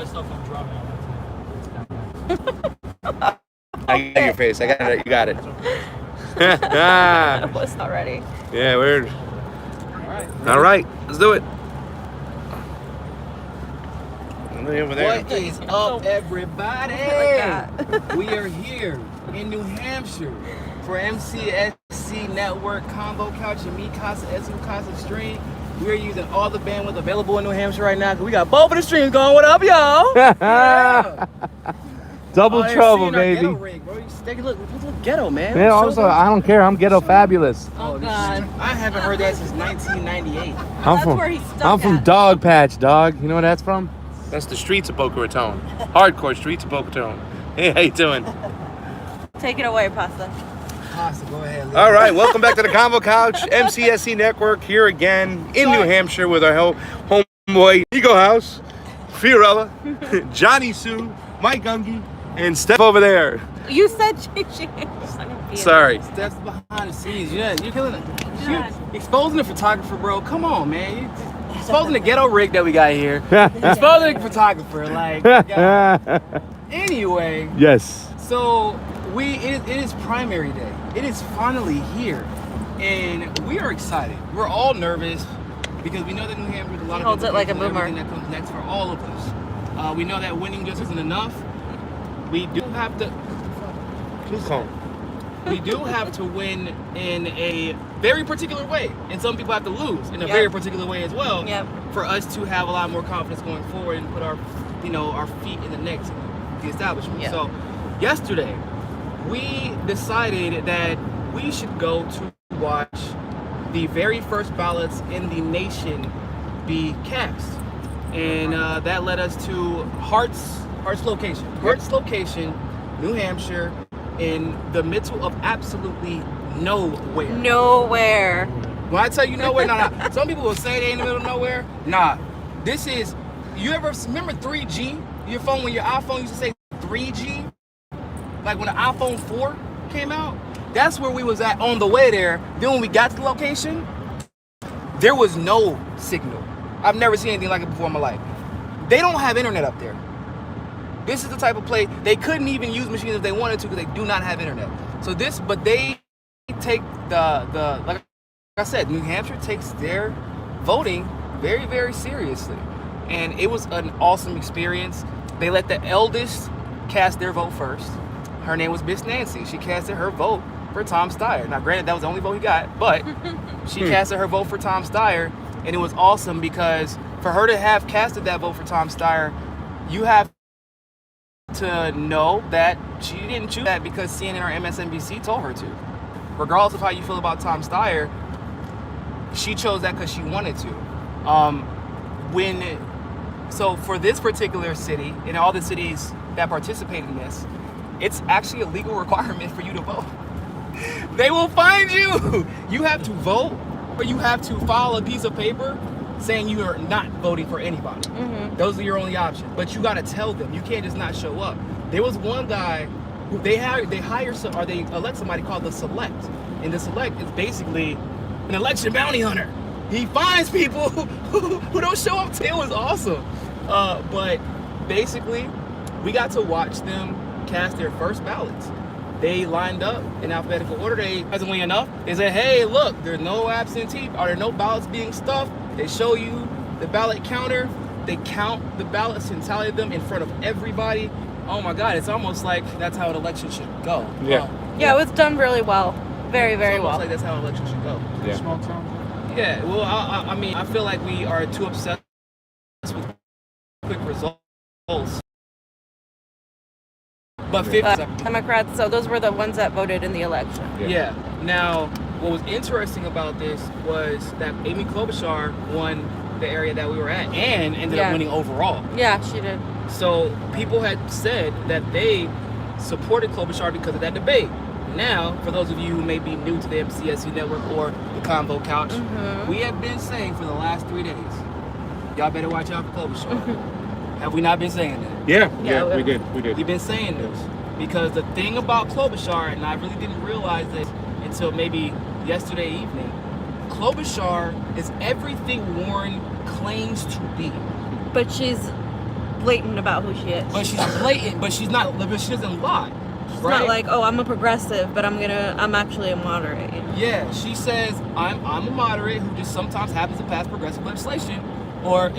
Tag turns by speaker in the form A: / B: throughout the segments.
A: stuff I'm drumming on.
B: I got your face. I got it. You got it.
C: I was not ready.
B: Yeah, weird. All right, let's do it. Over there.
A: What is up, everybody? We are here in New Hampshire for MCSC Network Combo Couch and Mikasa Esukasa stream. We are using all the bandwidth available in New Hampshire right now because we got both of the streams going. What up, y'all? Yeah.
B: Double trouble, baby.
A: Ghetto rig, bro. You take a look. Look ghetto, man.
B: Yeah, also, I don't care. I'm ghetto fabulous.
C: Oh, God.
A: I haven't heard that since 1998.
C: That's where he's stuck
B: I'm from
C: at.
B: Dog Patch, dog. You know where that's from? That's the streets of Boca Raton. Hardcore streets of Boca Raton. Hey, how you doing?
C: Take it away, Pasta.
A: Pasta, go ahead. Leave.
B: All right, welcome back to the Combo Couch, MCSC Network, here again in New Hampshire with our homeboy, Eagle House, Fiorella, Johnny Sue, Mike Gungy, and Steph over there.
C: You said Gigi.
B: Sorry.
A: Steph's behind the scenes. Yeah, you're killing it. You're exposing the photographer, bro. Come on, man. You're exposing the ghetto rig that we got here. Exposing the photographer. Like, God. Anyway.
B: Yes.
A: So, it is primary day. It is finally here. And we are excited. We're all nervous because we know that New Hampshire has a lot of
C: holds it like a boomer.
A: everything that comes next for all of us. We know that winning just isn't enough. We do have to...
B: Please come.
A: We do have to win in a very particular way, and some people have to lose in a very particular way as well. For us to have a lot more confidence going forward and put our feet in the next the establishment. So, yesterday we decided that we should go to watch the very first ballots in the nation be cast, and that led us to Hart's location. Hart's location, New Hampshire. In the middle of absolutely nowhere.
C: Nowhere.
A: When I tell you nowhere, nah. Some people will say they in the middle of nowhere. Nah. This is, you ever remember 3G? Your phone, when your iPhone used to say 3G? Like when the iPhone 4 came out? That's where we was at on the way there. Then when we got to the location, there was no signal. I've never seen anything like it before in my life. They don't have internet up there. This is the type of play, they couldn't even use machines if they wanted to because they do not have internet. So but they take the like I said, New Hampshire takes their voting very, very seriously. And it was an awesome experience. They let the eldest cast their vote first. Her name was Miss Nancy. She casted her vote for Tom Steyer. Now, granted, that was the only vote he got, but she casted her vote for Tom Steyer. And it was awesome because for her to have casted that vote for Tom Steyer, you have to know that she didn't choose that because CNN or MSNBC told her to. Regardless of how you feel about Tom Steyer, she chose that because she wanted to. So for this particular city, and all the cities that participate in this, it's actually a legal requirement for you to vote. They will find you. You have to vote, or you have to file a piece of paper saying you are not voting for anybody. Those are your only options. But you gotta tell them. You can't just not show up. There was one guy who they elect somebody called the Select. And the Select is basically an election bounty hunter. He finds people who don't show up. It was awesome. But basically, we got to watch them cast their first ballots. They lined up in alphabetical order. Surprisingly enough, they said, hey, look, there's no absentee. Are there no ballots being stuffed? They show you the ballot counter. They count the ballots and tally them in front of everybody. Oh my God, it's almost like that's how an election should go.
C: Yeah, it was done really well. Very, very
A: it's
C: well.
A: Like that's how an election should go.
B: Yeah.
A: Small town. Yeah, well, I mean, I feel like we are too obsessed with quick results. But 50
C: Democrats, so those were the ones that voted in the election.
A: Yeah. Now, what was interesting about this was that Amy Klobuchar won the area that we were at and ended up winning overall.
C: Yeah, she did.
A: So people had said that they supported Klobuchar because of that debate. Now, for those of you who may be new to the MCSC Network or the Combo Couch, we have been saying for the last 3 days, y'all better watch out for Klobuchar. Have we not been saying that?
B: Yeah, we did.
A: We've been saying this because the thing about Klobuchar, and I really didn't realize this until maybe yesterday evening, Klobuchar is everything Warren claims to be.
C: But she's blatant about who she is.
A: But she's blatant, but she doesn't lie.
C: It's
A: right?
C: not like, oh, I'm a progressive, but I'm actually a moderate.
A: Yeah, she says I'm a moderate who just sometimes happens to pass progressive legislation, or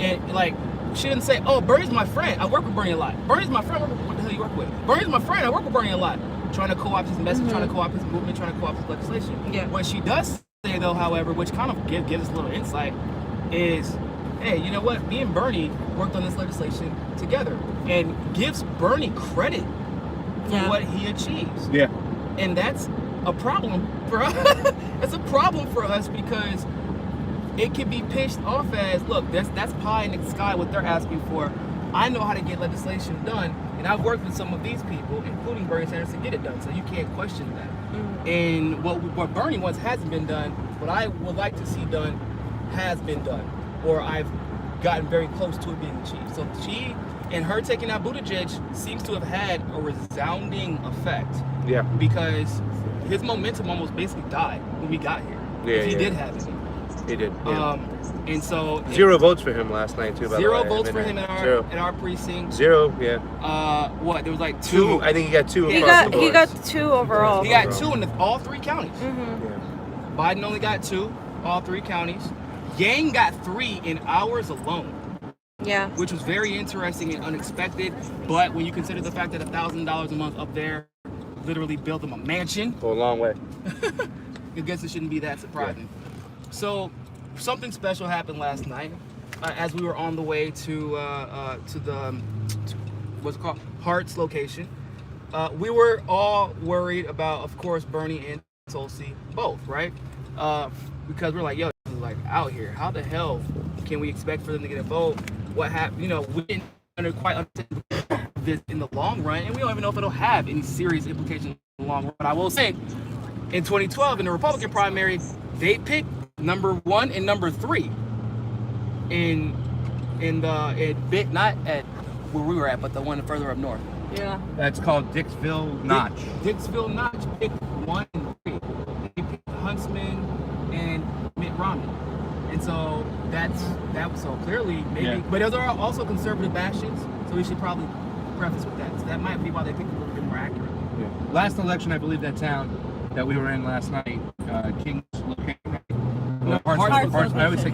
A: she didn't say, oh, Bernie's my friend. I work with Bernie a lot. Bernie's my friend. What the hell you work with? Bernie's my friend. I work with Bernie a lot. Trying to co-opt his message, trying to co-opt his movement, trying to co-opt his legislation.
C: Yeah.
A: What she does say, though, however, which kind of gives us a little insight, is, hey, you know what? Me and Bernie worked on this legislation together, and gives Bernie credit for what he achieves.
B: Yeah.
A: And that's a problem for us. It's a problem for us because it can be pitched off as, look, that's pie in the sky what they're asking for. I know how to get legislation done, and I've worked with some of these people, including Bernie Sanders, to get it done. So you can't question that.
C: Mm-hmm.
A: And what Bernie wants hasn't been done. What I would like to see done has been done, or I've gotten very close to it being achieved. So she and her taking out Buttigieg seems to have had a resounding effect.
B: Yeah.
A: Because his momentum almost basically died when we got here.
B: Yeah,
A: if he
B: yeah.
A: did have it.
B: He did. Yeah.
A: And so
B: 0 votes for him last night too. By
A: zero
B: the way.
A: votes
B: I mean,
A: for him in
B: zero.
A: our precinct.
B: 0. Yeah.
A: What there was like
B: Two. I think he got 2
C: He
B: across
C: got
B: the board.
C: 2 overall.
A: He got 2 in all 3 counties.
C: Mm-hmm.
B: Yeah.
A: Biden only got 2, all 3 counties. Yang got 3 in ours alone,
C: Yeah.
A: which was very interesting and unexpected. But when you consider the fact that $1,000 a month up there literally built them a mansion,
B: Go a long way.
A: I guess it shouldn't be that surprising. So something special happened last night as we were on the way to the what's it called, Hart's location. We were all worried about, of course, Bernie and Tulsi both, right? Because we're like, yo, this is like out here. How the hell can we expect for them to get a vote? What happened? You know, we didn't quite understand this in the long run, and we don't even know if it'll have any serious implications in the long run. But I will say, in 2012, in the Republican primary, they picked number 1 and number 3 not at where we were at, but the one further up north.
C: Yeah.
B: That's called Dixville Notch.
A: Dixville Notch picked 1 and 3. They picked Huntsman and Mitt Romney. And so that was so clearly maybe,
B: Yeah.
A: but those are also conservative bastions, so we should probably preface with that. So that might be why they picked a little bit more accurate.
B: Yeah. Last election, I believe that town that we were in last night, King's location. Hart's, I always say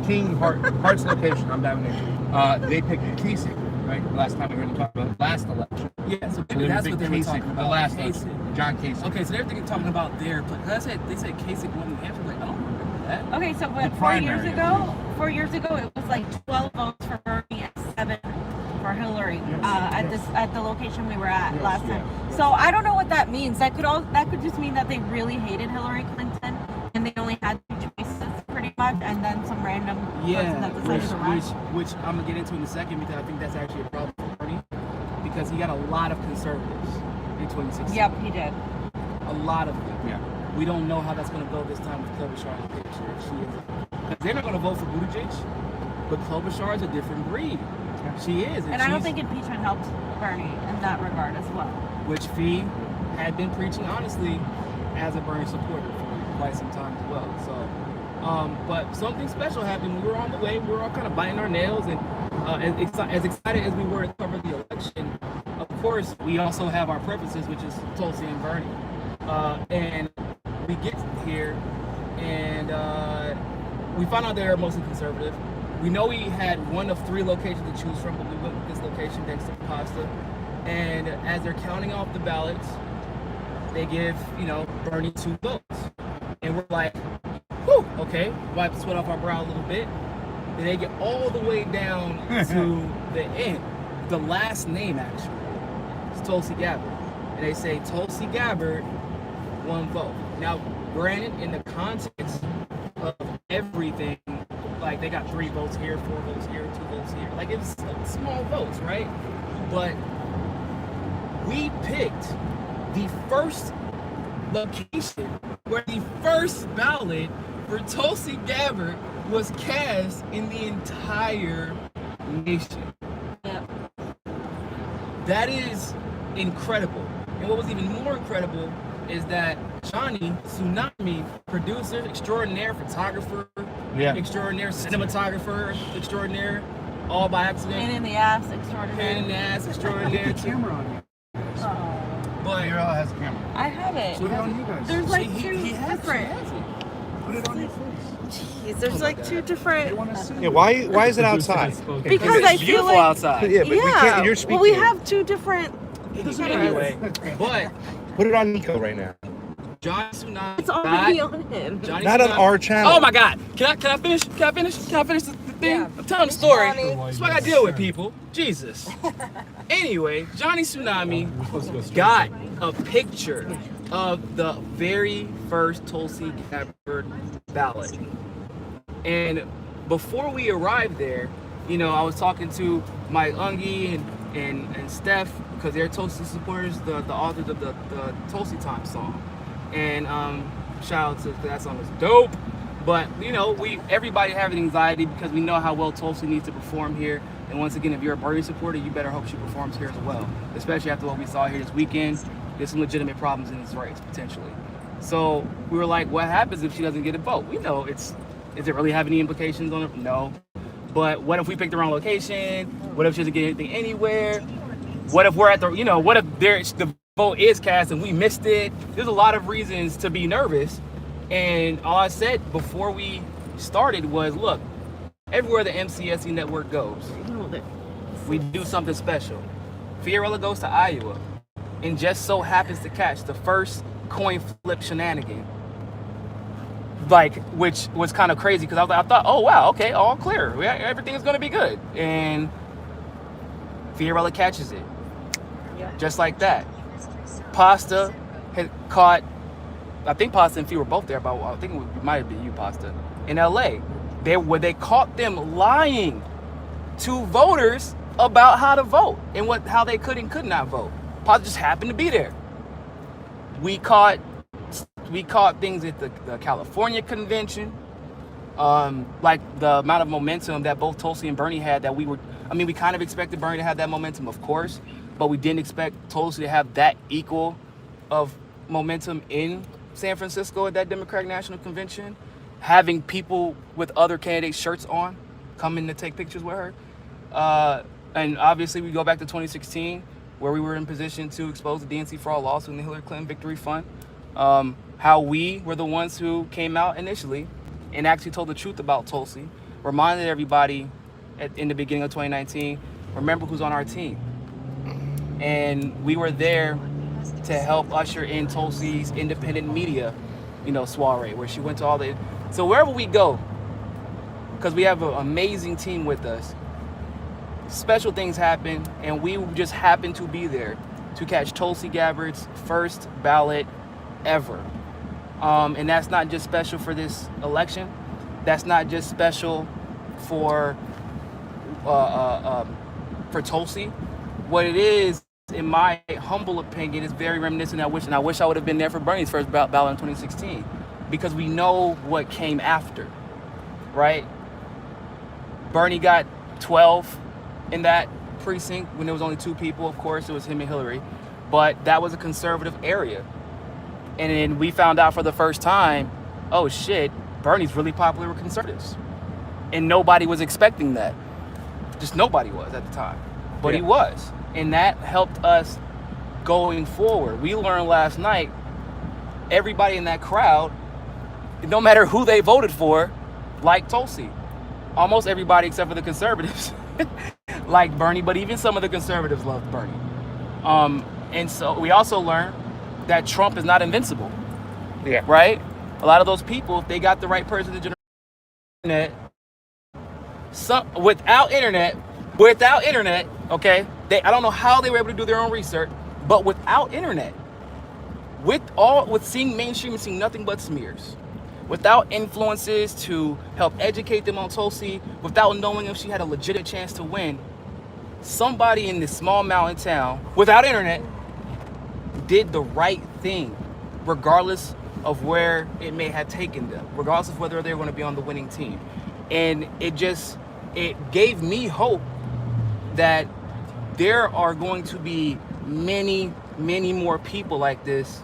B: King Hart's location. I'm down there. They picked Kasich, right? Last time we heard him talk about last election.
A: Yeah, so
B: So
A: that's
B: they
A: what they
B: picked
A: were talking
B: Kasich,
A: about.
B: the last
A: Kasich.
B: election. John Kasich.
A: Okay, so they're talking about their place. They said Kasich won New Hampshire. Like, I don't remember that.
C: Okay, so
B: The
C: 4 years
B: primary.
C: ago, 4 years ago, it was like 12 votes for Bernie and 7 for Hillary at the location we were at last time. So I don't know what that means. That could just mean that they really hated Hillary Clinton and they only had 2 choices pretty much, and then some random person that decided to run.
A: which I'm gonna get into in a second because I think that's actually a problem for Bernie because he got a lot of conservatives in 2016.
C: Yep, he did.
A: A lot of them.
B: Yeah.
A: We don't know how that's gonna go this time with Klobuchar in the picture. If she is, because they're not gonna vote for Buttigieg, but Klobuchar is a different breed. She is,
C: And I don't think impeachment helped Bernie in that regard as well.
A: which Fee had been preaching honestly as a Bernie supporter for quite some time as well. So, but something special happened. We were on the way. We were all kind of biting our nails, and as excited as we were to cover the election, of course, we also have our preferences, which is Tulsi and Bernie. And we get here, and we found out they're mostly conservative. We know we had 1 of 3 locations to choose from, but we went with this location thanks to Costa. And as they're counting off the ballots, they give, Bernie 2 votes. And we're like, whew, okay, wipe the sweat off our brow a little bit. Then they get all the way down to the end. The last name, actually, is Tulsi Gabbard. And they say Tulsi Gabbard, 1 vote. Now, granted, in the context of everything, like they got 3 votes here, 4 votes here, 2 votes here. Like it's small votes, right? But we picked the first location where the first ballot for Tulsi Gabbard was cast in the entire nation.
C: Yeah.
A: That is incredible. And what was even more incredible is that Johnny Tsunami, producer extraordinaire, photographer,
B: Yeah.
A: extraordinaire cinematographer extraordinaire, all by
C: Pain
A: accident.
C: in the ass
A: Pain in
C: extraordinary.
A: the ass extraordinary.
D: Camera on you.
C: Oh,
A: But
D: Fiorella has a camera.
C: I have it.
D: Put it on you guys.
C: There's like
A: he
C: two
A: has
C: different.
D: Put it on your face.
C: Jeez, there's like two
D: They
C: different.
D: want to see.
B: Yeah, why is it outside?
C: Because
A: it's
C: I feel
A: beautiful
C: like
A: outside.
B: Yeah, but we can't. You're speaking.
C: well, we have two different.
A: Anyway, but
B: Put it on Nico right now.
A: Johnny Tsunami.
C: It's already
A: died.
C: on him.
A: Johnny
B: Not on
A: Tsunami-
B: our channel.
A: Oh my God! Can I finish? Can I finish the thing?
C: Yeah.
A: I'm telling the story.
C: Johnny.
A: That's what I gotta deal with, people. Jesus. Anyway, Johnny Tsunami got a picture of the very first Tulsi Gabbard ballot, and before we arrived there, you know, I was talking to Mike Ungi and Steph, because they're Tulsi supporters, the authors of the Tulsi Time song. And shout out to that song, was dope. But you know, everybody having anxiety because we know how well Tulsi needs to perform here. And once again, if you're a Bernie supporter, you better hope she performs here as well. Especially after what we saw here this weekend. There's some legitimate problems in this race, potentially. So we were like, what happens if she doesn't get a vote? We know is it really have any implications on it? No. But what if we pick the wrong location? What if she doesn't get anything anywhere? What if we're at what if the vote is cast and we missed it? There's a lot of reasons to be nervous. And all I said before we started was, look, everywhere the MCSE network goes, we do something special. Fiorella goes to Iowa and just so happens to catch the first coin flip shenanigan. Which was kind of crazy because I thought, oh wow, okay, all clear, everything is gonna be good, and Fiorella catches it, just like that. Pasta had caught, I think Pasta and Fee were both there, but I think it might have been you, Pasta, in LA, where they caught them lying to voters about how to vote and how they could and could not vote. Pasta just happened to be there. We caught things at the California convention, like the amount of momentum that both Tulsi and Bernie had that we kind of expected Bernie to have that momentum, of course, but we didn't expect Tulsi to have that equal of momentum in San Francisco at that Democratic National Convention, having people with other candidates' shirts on coming to take pictures with her. And obviously we go back to 2016, where we were in position to expose the DNC fraud lawsuit and the Hillary Clinton Victory Fund. How we were the ones who came out initially and actually told the truth about Tulsi, reminded everybody in the beginning of 2019, remember who's on our team. And we were there to help usher in Tulsi's independent media, soiree, where she went to all the, so wherever we go, because we have an amazing team with us, special things happen, and we just happen to be there to catch Tulsi Gabbard's first ballot ever. And that's not just special for this election. That's not just special for Tulsi. What it is, in my humble opinion, is very reminiscent. I wish I would have been there for Bernie's first ballot in 2016, because we know what came after, right? Bernie got 12 in that precinct when there was only 2 people. Of course, it was him and Hillary, but that was a conservative area. And then we found out for the first time, oh shit, Bernie's really popular with conservatives. And nobody was expecting that. Just nobody was at the time. But he was. And that helped us going forward. We learned last night, everybody in that crowd, no matter who they voted for, liked Tulsi. Almost everybody except for the conservatives liked Bernie, but even some of the conservatives loved Bernie. And so we also learned that Trump is not invincible.
B: Yeah.
A: Right? A lot of those people, if they got the right person to generate internet, without internet, okay, I don't know how they were able to do their own research, but without internet, with seeing mainstream and seeing nothing but smears, without influences to help educate them on Tulsi, without knowing if she had a legitimate chance to win, somebody in this small mountain town, without internet, did the right thing, regardless of where it may have taken them, regardless of whether they were going to be on the winning team. And it gave me hope that there are going to be many, many more people like this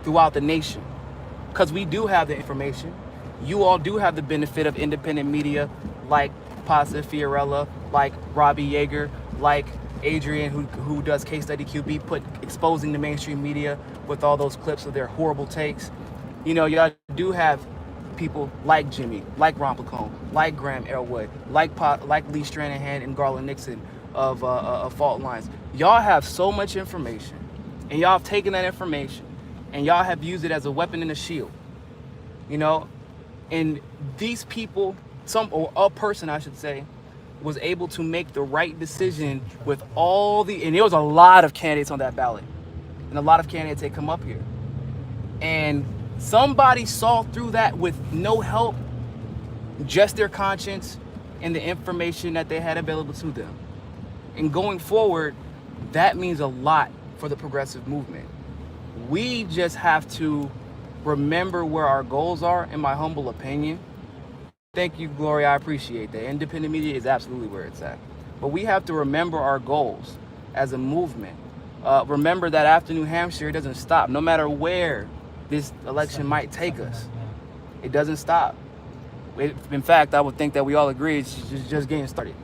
A: throughout the nation. Because we do have the information. You all do have the benefit of independent media like Positive Fiorella, like Robbie Yeager, like Adrian, who does Case Study QB, exposing the mainstream media with all those clips of their horrible takes. You know, y'all do have people like Jimmy, like Ron Placone, like Graham Elwood, like Lee Stranahan and Garland Nixon of Fault Lines. Y'all have so much information, and y'all have taken that information, and y'all have used it as a weapon and a shield. You know, and these people, or a person I should say, was able to make the right decision with and there was a lot of candidates on that ballot, and a lot of candidates that come up here, and somebody saw through that with no help, just their conscience and the information that they had available to them. And going forward, that means a lot for the progressive movement. We just have to remember where our goals are, in my humble opinion. Thank you, Gloria, I appreciate that. Independent media is absolutely where it's at. But we have to remember our goals as a movement. Remember that after New Hampshire, it doesn't stop. No matter where this election might take us, it doesn't stop. In fact, I would think that we all agree it's just getting started.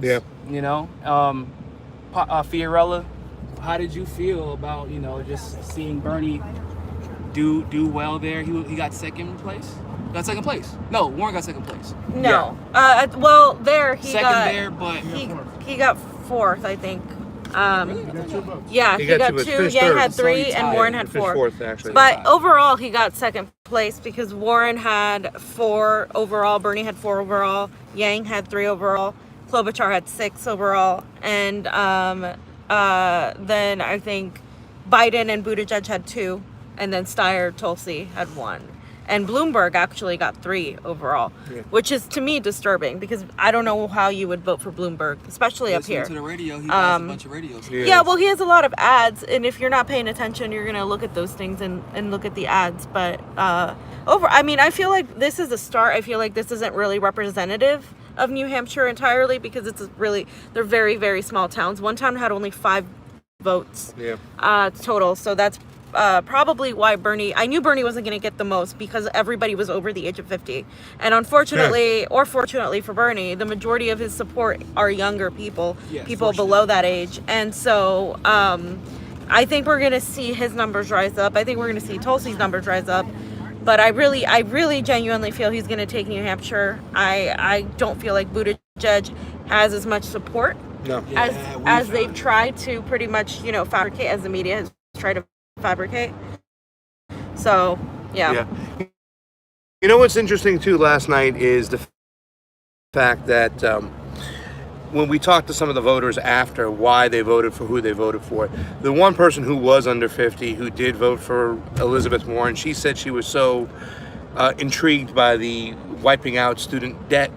B: Yeah.
A: You know, Fiorella, how did you feel about, you know, just seeing Bernie do well there? He got second place. No, Warren got second place.
C: No. Well, there he
A: Second
C: got.
A: there, but
C: He got fourth, I think.
D: You got 2 votes.
C: Yeah, he got
B: two,
C: two.
B: finished
C: Yang
B: third.
C: had three,
A: So he
C: and
A: tied.
C: Warren had
B: Finished
C: four.
B: fourth, actually.
C: But overall, he got second place because Warren had 4 overall, Bernie had 4 overall, Yang had 3 overall, Klobuchar had 6 overall, and then I think Biden and Buttigieg had 2, and then Steyer, Tulsi had 1. And Bloomberg actually got 3 overall, which is to me disturbing because I don't know how you would vote for Bloomberg, especially up here.
A: to the radio, he has a bunch of radios.
C: Yeah, well, he has a lot of ads, and if you're not paying attention, you're gonna look at those things and look at the ads. But I feel like this is a start. I feel like this isn't really representative of New Hampshire entirely because they're very, very small towns. One town had only 5 votes total, so that's probably why I knew Bernie wasn't going to get the most because everybody was over the age of 50. And unfortunately, or fortunately for Bernie, the majority of his support are younger people, people below that age. And so I think we're going to see his numbers rise up. I think we're going to see Tulsi's numbers rise up. But I really genuinely feel he's going to take New Hampshire. I don't feel like Buttigieg has as much support as they've tried to pretty much, fabricate, as the media has tried to fabricate. So yeah.
B: You know what's interesting too last night is the fact that when we talked to some of the voters after why they voted for who they voted for, the one person who was under 50 who did vote for Elizabeth Warren, she said she was so intrigued by the wiping out student debt.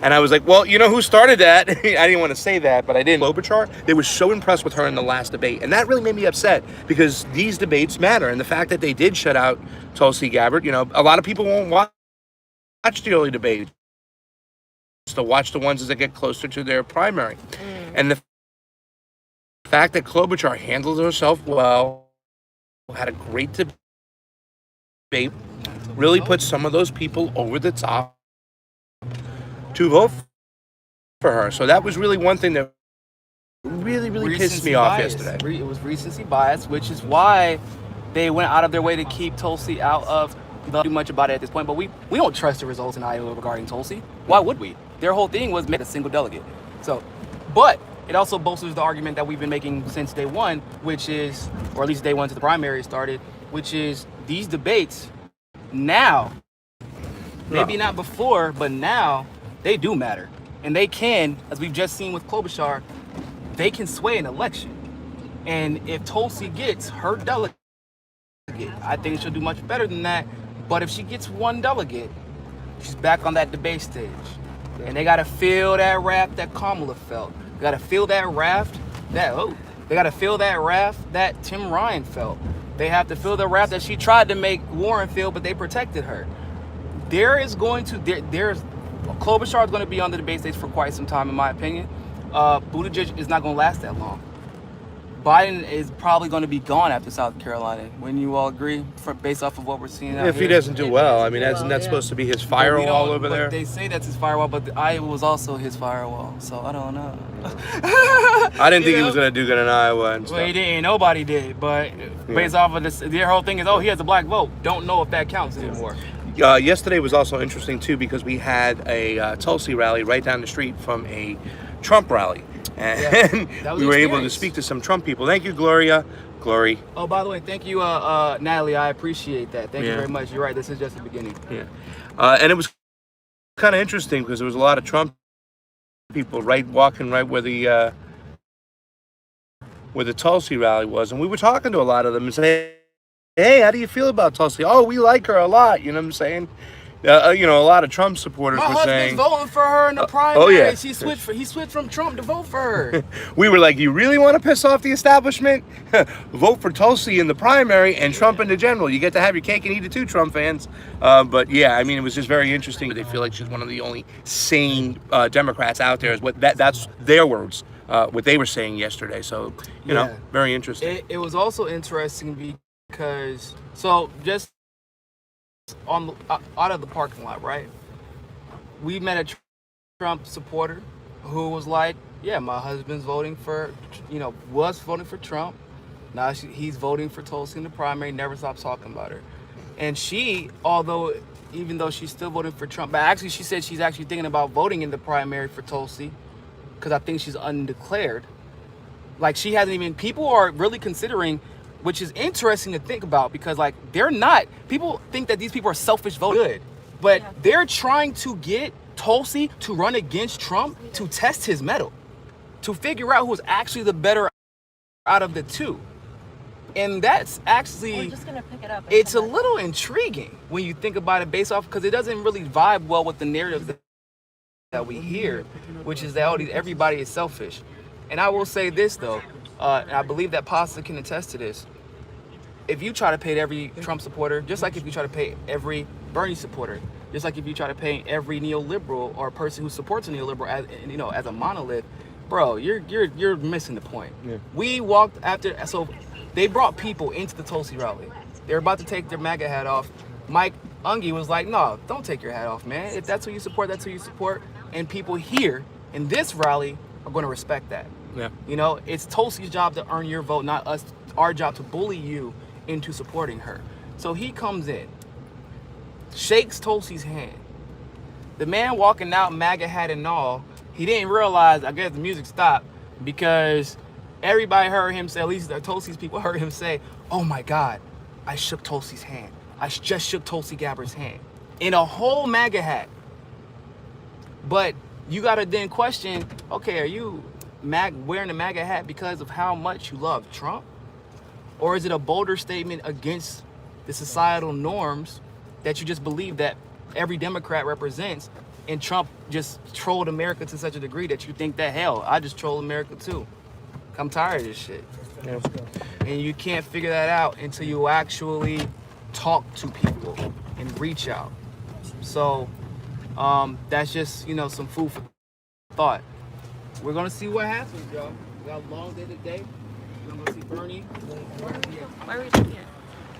B: And I was like, well, you know who started that? I didn't want to say that, but I didn't. Klobuchar, they were so impressed with her in the last debate. And that really made me upset because these debates matter. And the fact that they did shut out Tulsi Gabbard, a lot of people won't watch the early debates. To watch the ones that get closer to their primary. And the fact that Klobuchar handled herself well, had a great debate, really put some of those people over the top to vote for her. So that was really one thing that really pissed me off yesterday.
A: It was recency bias, which is why they went out of their way to keep Tulsi out of. Don't do much about it at this point, but we don't trust the results in Iowa regarding Tulsi. Why would we? Their whole thing was make a single delegate. So, but it also bolsters the argument that we've been making since day one, which is, or at least day one to the primary started, which is these debates now, maybe not before, but now they do matter. And they can, as we've just seen with Klobuchar, they can sway an election. And if Tulsi gets her delegate, I think she'll do much better than that. But if she gets 1 delegate, she's back on that debate stage. And they got to feel that raft that Kamala felt. They got to feel that raft they got to feel that raft that Tim Ryan felt. They have to feel the raft that she tried to make Warren feel, but they protected her. Klobuchar is going to be on the debate stage for quite some time, in my opinion. Buttigieg is not going to last that long. Biden is probably going to be gone after South Carolina. Wouldn't you all agree, based off of what we're seeing out
B: If he
A: here?
B: doesn't do well, I mean, isn't that supposed to be his
A: But we
B: firewall
A: don't-
B: over
A: but
B: there?
A: They say that's his firewall, but Iowa was also his firewall, so I don't know.
B: I didn't think he was going to do good in Iowa and stuff.
A: Well, he didn't. Nobody did. But based off of this, their whole thing is, oh, he has a black vote. Don't know if that counts anymore.
B: Yesterday was also interesting, too, because we had a Tulsi rally right down the street from a Trump rally. And
A: that was
B: we were able to
A: experience.
B: speak to some Trump people. Thank you, Gloria. Glory.
A: Oh, by the way, thank you, Natalie. I appreciate that. Thank you
B: Yeah.
A: very much. You're right. This is just the beginning.
B: Yeah. And it was kind of interesting because there was a lot of Trump people walking right where the Tulsi rally was. And we were talking to a lot of them and saying, hey, how do you feel about Tulsi? Oh, we like her a lot. You know what I'm saying? A lot of Trump supporters
A: My
B: were
A: husband's
B: saying,
A: voting for her in the primary.
B: oh, yeah.
A: He switched from Trump to vote for her.
B: we were like, you really want to piss off the establishment? Vote for Tulsi in the primary and Trump in the general. You get to have your cake and eat it too, Trump fans. But yeah, I mean, it was just very interesting. They feel like she's one of the only sane Democrats out there. That's their words, what they were saying yesterday. So, you know, very interesting.
A: It was also interesting because, so just out of the parking lot, right? We met a Trump supporter who was like, yeah, my husband's voting for, was voting for Trump. Now he's voting for Tulsi in the primary, never stops talking about her. And she, even though she's still voting for Trump, but actually she said she's actually thinking about voting in the primary for Tulsi because I think she's undeclared. Like she hasn't even, people are really considering, which is interesting to think about because like they're not, people think that these people are selfish voters, but they're trying to get Tulsi to run against Trump to test his mettle, to figure out who's actually the better out of the two. And that's actually,
C: We're just gonna pick it up.
A: it's a little intriguing when you think about it based off, because it doesn't really vibe well with the narrative that we hear, which is that everybody is selfish. And I will say this though, and I believe that Pasta can attest to this. If you try to pay every Trump supporter, just like if you try to pay every Bernie supporter, just like if you try to pay every neoliberal or a person who supports a neoliberal as a monolith, bro, you're missing the point. Yeah. We walked after, so they brought people into the Tulsi rally. They were about to take their MAGA hat off. Mike Unge was like, no, don't take your hat off, man. If that's who you support, that's who you support. And people here in this rally are going to respect that.
B: Yeah.
A: It's Tulsi's job to earn your vote, not us. Our job to bully you into supporting her. So he comes in, shakes Tulsi's hand. The man walking out, MAGA hat and all, he didn't realize, I guess the music stopped because everybody heard him say, at least the Tulsi's people heard him say, oh my God, I shook Tulsi's hand. I just shook Tulsi Gabbard's hand in a whole MAGA hat. But you got to then question, okay, are you wearing the MAGA hat because of how much you love Trump? Or is it a bolder statement against the societal norms that you just believe that every Democrat represents, and Trump just trolled America to such a degree that you think that, hell, I just troll America too. I'm tired of this shit.
B: Yeah.
A: And you can't figure that out until you actually talk to people and reach out. So that's just, some food for thought. We're gonna see what happens, y'all. We got a long day today. We're gonna see Bernie.
C: Why are we doing it?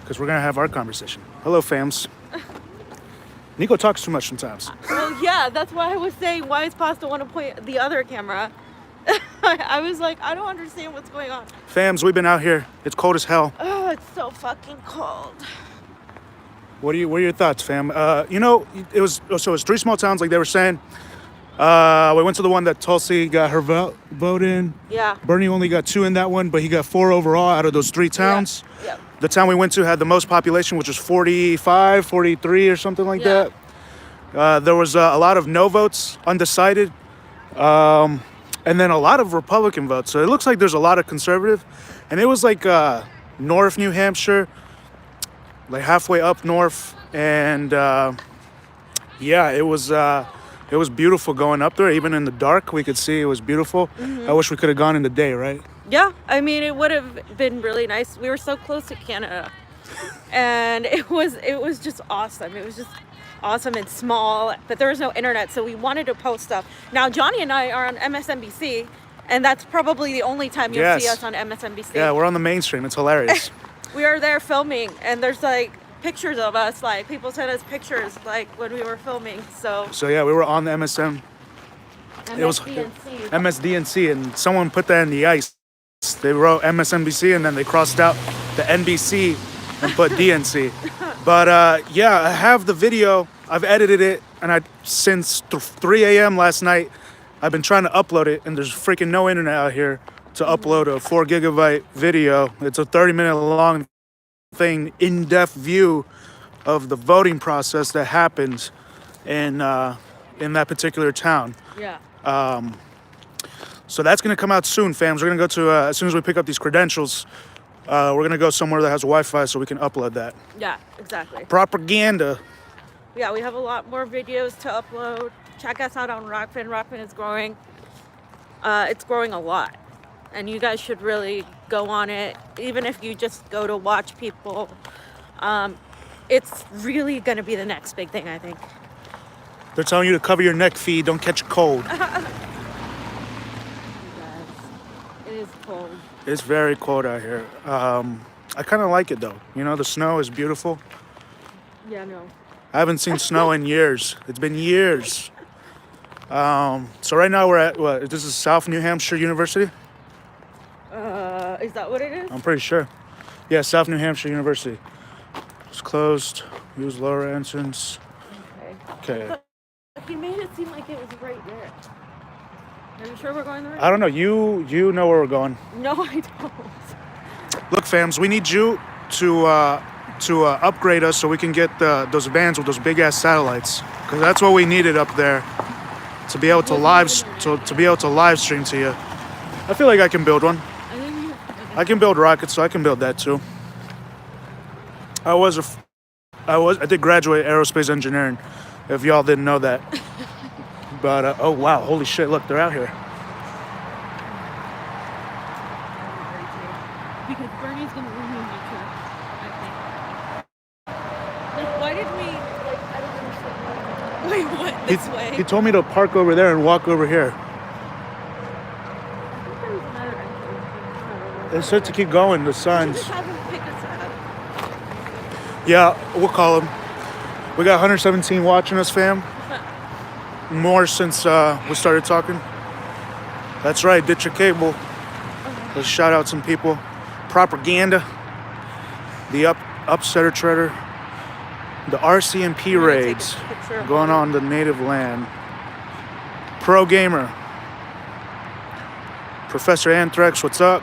E: Because we're going to have our conversation. Hello, fams. Nico talks too much sometimes.
C: Well, yeah, that's why I was saying, why does Pasta want to point the other camera? I was like, I don't understand what's going on.
E: Fams, we've been out here. It's cold as hell.
C: Oh, it's so fucking cold.
E: What are your thoughts, fam? It was three small towns, like they were saying. We went to the one that Tulsi got her vote in.
C: Yeah.
E: Bernie only got 2 in that one, but he got 4 overall out of those 3 towns.
C: Yeah.
E: The town we went to had the most population, which was 45, 43 or something like that. There was a lot of no votes, undecided, and then a lot of Republican votes. So it looks like there's a lot of conservative. And it was like North New Hampshire, like halfway up north. And it was beautiful going up there. Even in the dark, we could see it was beautiful. Mm-hmm. I wish we could have gone in the day, right?
C: Yeah, I mean, it would have been really nice. We were so close to Canada, and it was just awesome. It was just awesome and small, but there was no internet, so we wanted to post stuff. Now, Johnny and I are on MSNBC,
D: And that's probably the only time you'll see
E: Yes.
D: us on MSNBC.
E: Yeah, we're on the mainstream. It's hilarious.
D: We are there filming, and there's like pictures of us. Like people sent us pictures like when we were filming. So
E: So yeah, we were on the It was
D: MSDNC.
E: MSDNC, and someone put that in the ice. They wrote MSNBC, and then they crossed out the NBC and put DNC. But yeah, I have the video. I've edited it, and since 3 a.m. last night, I've been trying to upload it, and there's freaking no internet out here to upload a 4 gigabyte video. It's a 30-minute long thing, in-depth view of the voting process that happens in that particular town.
D: Yeah.
E: So that's gonna come out soon, fams. We're gonna go to as soon as we pick up these credentials, we're gonna go somewhere that has Wi-Fi so we can upload that.
D: Yeah, exactly.
E: Propaganda.
D: Yeah, we have a lot more videos to upload. Check us out on Rockfin. Rockfin is growing. It's growing a lot. And you guys should really go on it. Even if you just go to watch people. It's really going to be the next big thing, I think.
E: They're telling you to cover your neck, feed, don't catch a cold.
D: You guys, it is cold.
E: It's very cold out here. I kind of like it though. You know, the snow is beautiful.
D: Yeah, no.
E: I haven't seen snow in years. It's been years. So right now we're at what? This is South New Hampshire University.
D: Is that what it is?
E: I'm pretty sure. Yeah, South New Hampshire University. It's closed. Use lower entrance.
D: Okay.
E: Okay.
D: He made it seem like it was right there. Are you sure we're going the right way?
E: I don't know. You know where we're going.
D: No, I don't.
E: Look, fams, we need you to upgrade us so we can get those vans with those big ass satellites, because that's what we needed up there to be able to to be able to live stream to you. I feel like I can build one. I can build rockets, so I can build that too. I did graduate aerospace engineering, if y'all didn't know that. But oh wow, holy shit! Look, they're out here.
D: Because Bernie's gonna ruin my trip, I think. Like, why did we? Like, I don't understand. Wait, what? This way?
E: He told me to park over there and walk over here.
D: I think there was another entrance. I don't know.
E: It said to keep going. The
D: You
E: signs.
D: just have him pick us up.
E: Yeah, we'll call him. We got 117 watching us, fam. More since we started talking. That's right, ditch your cable. Let's shout out some people. Propaganda. The Upsetter Treader. The RCMP raids
D: Take a picture of
E: going on the native land. Pro Gamer. Professor Anthrax, what's up?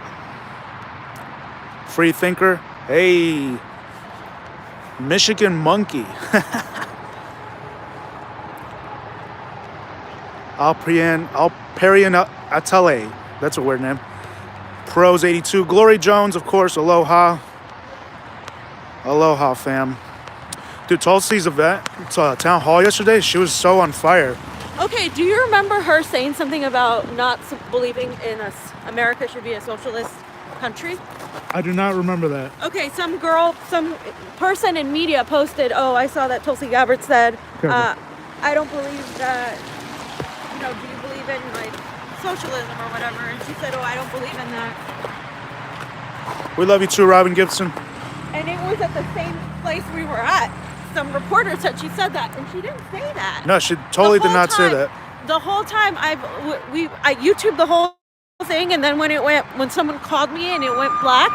E: Free Thinker. Hey. Michigan Monkey. Alperian Atale. That's a weird name. Pros 82. Glory Jones, of course. Aloha. Aloha, fam. Dude, Tulsi's event, town hall yesterday, she was so on fire.
D: Okay, do you remember her saying something about not believing in us? America should be a socialist country?
E: I do not remember that.
D: Okay, some person in media posted, oh, I saw that Tulsi Gabbard said, I don't believe that, do you believe in like socialism or whatever? And she said, oh, I don't believe in that.
E: We love you too, Robin Gibson.
D: And it was at the same place we were at. Some reporter said she said that, and she didn't say that.
E: No, she totally did not say that.
D: The whole time I YouTubed the whole thing, and then when someone called me and it went black,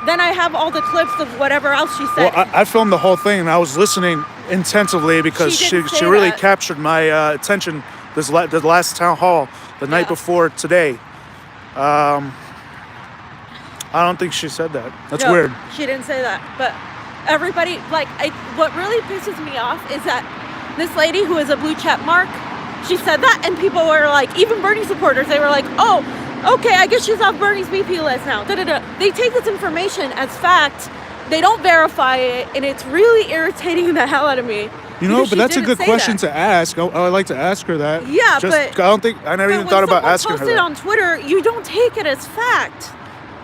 D: then I have all the clips of whatever else she said.
E: Well, I filmed the whole thing and I was listening intensively because she really captured my attention the last town hall the night before today. I don't think she said that. That's weird.
D: She didn't say that, but everybody what really pisses me off is that this lady who is a blue check mark, she said that, and people were like, even Bernie supporters, they were like, oh, okay, I guess she's off Bernie's BP list now. They take this information as fact, they don't verify it, and it's really irritating the hell out of me.
E: You know, but that's a good question to ask. I'd like to ask her that.
D: Yeah,
E: but I never even thought about asking her that.
D: When someone posted on Twitter, you don't take it as fact.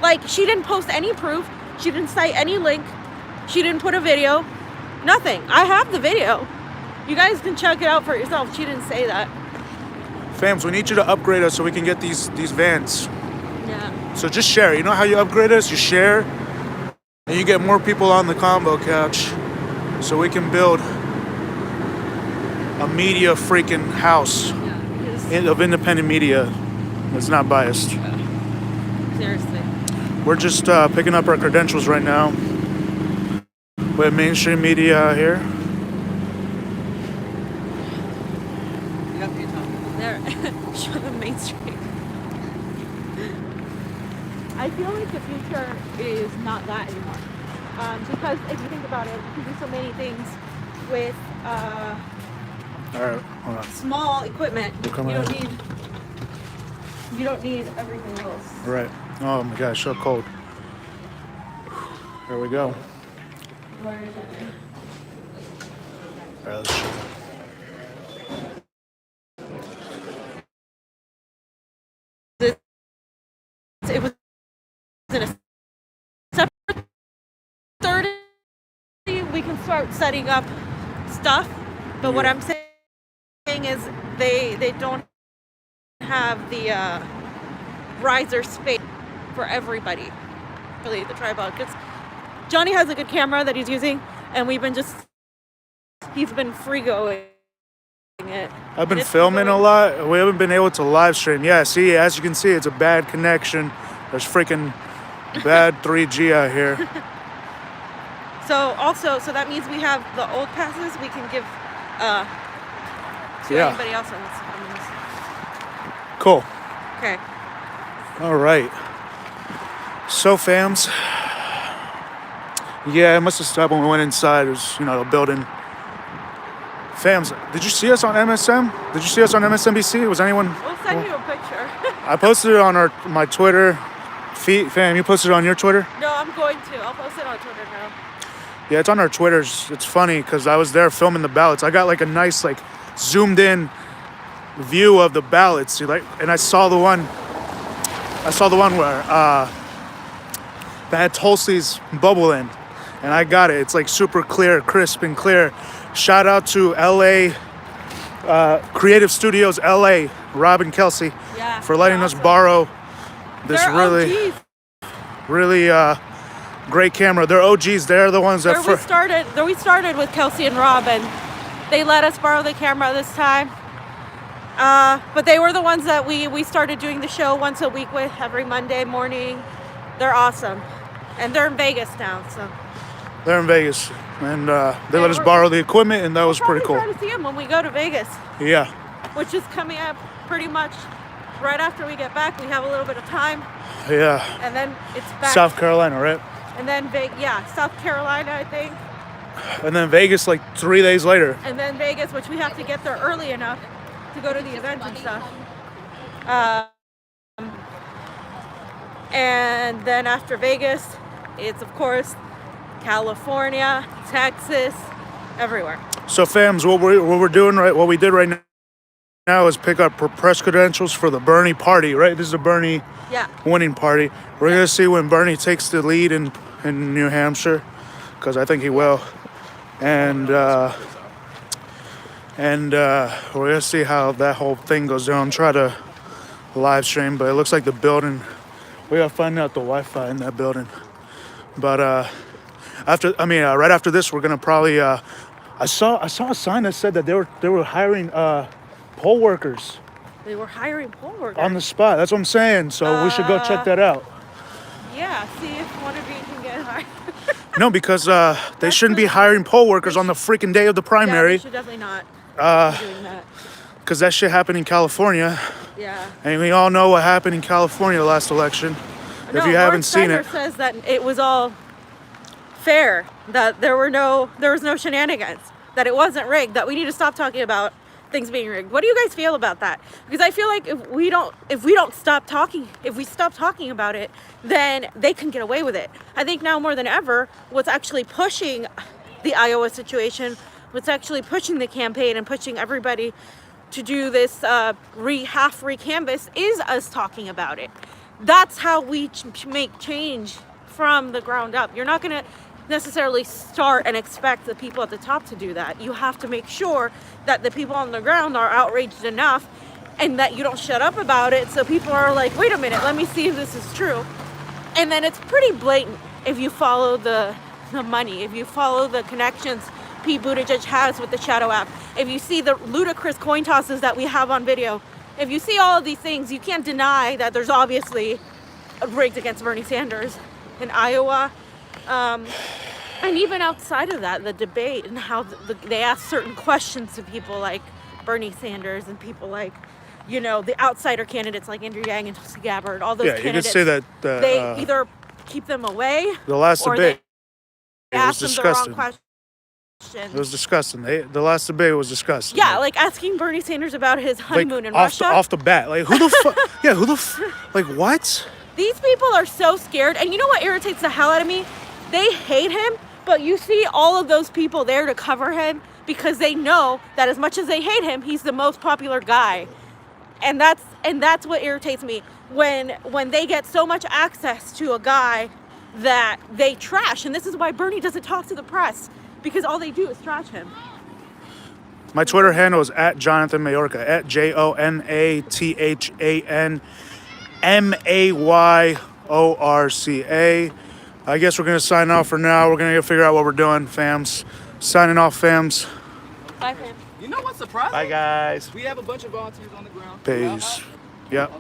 D: Like, she didn't post any proof. She didn't cite any link. She didn't put a video. Nothing. I have the video. You guys can check it out for yourself. She didn't say that.
E: Fams, we need you to upgrade us so we can get these vans.
D: Yeah.
E: So just share. You know how you upgrade us? You share, and you get more people on the combo couch, so we can build a media freaking house
D: Yeah. Because
E: of independent media that's not biased.
D: seriously.
E: We're just picking up our credentials right now. We have mainstream media out here.
D: There, show them Main Street. I feel like the future is not that anymore. Because if you think about it, you can do so many things with
E: All right, hold on.
D: small equipment.
E: They're coming in.
D: You don't need everything else.
E: All right. Oh my gosh, so cold. There we go. All right, let's show.
D: It was in a separate 30. We can start setting up stuff, but what I'm saying is they don't have the riser space for everybody. Really, the tripod, because Johnny has a good camera that he's using, and he's been free going it.
E: I've been
D: And it's
E: filming a
D: going-
E: lot. We haven't been able to live stream. Yeah, see, as you can see, it's a bad connection. There's freaking bad 3G out here.
D: So that means we have the old passes we can give to
E: Yeah.
D: anybody else on this.
E: Cool.
D: Okay.
E: All right. So, fams. Yeah, it must have stopped when we went inside. It was, the building. Fams, did you see us on MSM? Did you see us on MSNBC? Was anyone?
D: We'll send you a picture.
E: I posted it on my Twitter feed. Fam, you posted it on your Twitter?
D: No, I'm going to. I'll post it on Twitter now.
E: Yeah, it's on our Twitters. It's funny because I was there filming the ballots. I got like a nice, zoomed in view of the ballots. And I saw the one where that had Tulsi's bubble in, and I got it. It's like super clear, crisp and clear. Shout out to LA Creative Studios LA, Rob and Kelsey,
D: Yeah.
E: for letting
D: they're
E: us
D: awesome.
E: borrow this
D: They're OGs.
E: really great camera. They're OGs. They're the ones that
D: We started with Kelsey and Rob, and they let us borrow the camera this time. But they were the ones that we started doing the show once a week with every Monday morning. They're awesome, and they're in Vegas now. So
E: they're in Vegas, and they let us borrow the equipment, and that was pretty cool.
D: We'll probably try to see them when we go to Vegas,
E: Yeah,
D: which is coming up pretty much right after we get back. We have a little bit of time,
E: yeah.
D: and then it's back.
E: South Carolina, right?
D: And then South Carolina, I think.
E: And then Vegas 3 days later.
D: And then Vegas, which we have to get there early enough to go to the event and stuff. And then after Vegas, it's of course California, Texas, everywhere.
E: So, fams, what we're doing what we did right now is pick up press credentials for the Bernie party. Right, this is a Bernie
D: Yeah.
E: winning party. We're gonna see when Bernie takes the lead in New Hampshire, because I think he will, and we're gonna see how that whole thing goes down. Try to live stream, but it looks like the building. We gotta find out the Wi-Fi in that building. But right after this, we're gonna probably. I saw a sign that said that they were hiring poll workers
D: They were hiring poll workers.
E: on the spot. That's what I'm saying. So we should go check that out.
D: Yeah, see if one of you can get hired.
E: No, because they shouldn't be hiring poll workers on the freaking day of the
D: Yeah,
E: primary,
D: they should definitely not be doing that.
E: because that shit happened in California,
D: Yeah.
E: and we all know what happened in California last election. If you haven't seen it,
D: says that it was all fair, that there was no shenanigans, that it wasn't rigged, that we need to stop talking about things being rigged. What do you guys feel about that? Because I feel like if we stop talking about it, then they can get away with it. I think now more than ever, what's actually pushing the Iowa situation, what's actually pushing the campaign and pushing everybody to do this half re-canvas is us talking about it. That's how we make change from the ground up. You're not going to necessarily start and expect the people at the top to do that. You have to make sure that the people on the ground are outraged enough and that you don't shut up about it. So people are like, wait a minute, let me see if this is true. And then it's pretty blatant if you follow the money, if you follow the connections Pete Buttigieg has with the Shadow app, if you see the ludicrous coin tosses that we have on video, if you see all of these things, you can't deny that there's obviously rigged against Bernie Sanders in Iowa. And even outside of that, the debate and how they ask certain questions to people like Bernie Sanders and people like, you know, the outsider candidates like Andrew Yang and Tulsi Gabbard, all those
E: Yeah, you
D: candidates.
E: could say that
D: They either keep them away
E: the last
D: or
E: debate
D: they
E: it was
D: ask them the
E: disgusting.
D: wrong questions.
E: It was disgusting. The last debate was disgusting.
D: Yeah, like asking Bernie Sanders about his honeymoon in Russia.
E: Off the bat, like who the fuck? Yeah, who the like what?
D: These people are so scared. And you know what irritates the hell out of me? They hate him, but you see all of those people there to cover him because they know that as much as they hate him, he's the most popular guy. And that's what irritates me when they get so much access to a guy that they trash. And this is why Bernie doesn't talk to the press, because all they do is trash him.
E: My Twitter handle is at Jonathan Mayorka, at JONATHANMAYORCA. I guess we're gonna sign off for now. We're gonna figure out what we're doing, fams. Signing off, fams.
D: Bye, fam.
A: You know what's surprising?
B: Bye, guys.
A: We have a bunch of volunteers on the ground.
E: Peace. Yep.